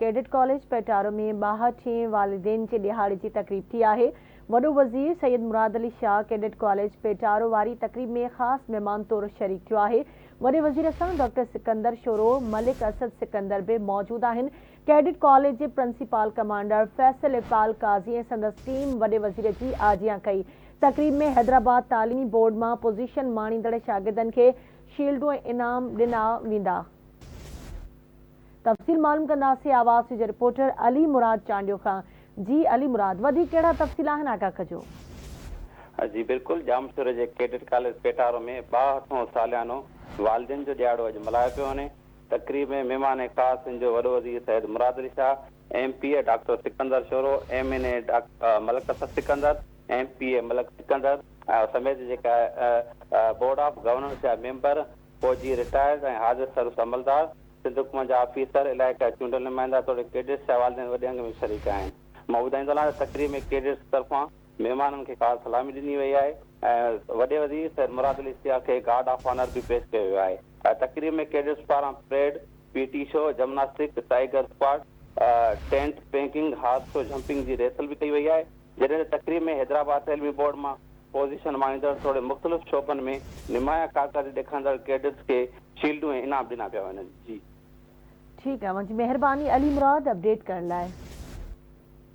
Cadet college Petaro में 62 वालिदैन जे दिहाड़े की तकरीब थी है। वडो वज़ीर सैयद मुराद अली शाह कैडेट कॉलेज पेटारो वारी तकरीब में खास मेहमान तौर शरीक थियो है। वडे वज़ीर सां डॉक्टर सिकंदर शोरो मलिक असद सिकंदर भी मौजूद आहिनि। कैडेट कॉलेज के प्रिंसिपल कमांडर फैसल इकबाल काजी ऐं संदसि टीम वडे वज़ीर की आजियां कई। तकरीब में हैदराबाद तालीमी बोर्ड में पोजीशन माणींदड़ शागिर्दनि के शील्डूं ऐं इनाम ॾिना वेंदा। तफ़सील मालूम कंदासीं आवाज़ जे रिपोर्टर अली मुराद चांडियो खां। जी अली मुराद, वधीक कहिड़ा तफ़सील आहिनि आगा कजो। जी बिल्कुल, जामशोर के कैडेट कॉलेज पेटारो में 62 सालियानो वालिदैन जो दिहाड़ो अॼु मल्हायो पियो वञे। तकरीब में मेहमान ख़ास जो वॾो वज़ीर Syed Murad Ali Shah, MPA doctor Sikandar Shoro, MNA Malik Asad Sikandar, MPA Malik Sikandar समेत जेका बोर्ड ऑफ गवर्नेंस जा मेंबर, फौजी रिटायर्ड ऐं हाज़िर सर्विस अमलदार, सिंध हुकूमत जा ऑफिसर, इलाइक़ा चूंडियल नुमाइंदा तौर कैडेट्स जा वालिदैन वॾे अंग में शरीक आहिनि। मां ॿुधाईंदो हलां तकरीब में कैडेट्स तरफ़ां मेहमाननि खे ख़ासि सलामी ॾिनी वई आहे ऐं वॾे वज़ीर सैयद मुराद अली शाह खे गार्ड ऑफ ऑनर भी पेश कयो वियो आहे। तकरीब में कैडेट्स पारां parade, PT show, gymnastic, tiger squad, tent packing, हाथ शो, जंपिंग जी रेसल भी कई वई आहे। जॾहिं तकरीब में हैदराबाद तालीमी बोर्ड मां पोजीशन माणींदड़ थोड़े मुख़्तलिफ़ शोबनि में निमाया कारकर्दगी ॾेखारींदड़ कैडेट्स खे शील्डूं ऐं इनाम ॾिना पिया वञनि। जी ठीक है, मुझी मेहरबानी अली मुराद अपडेट करण लाइ।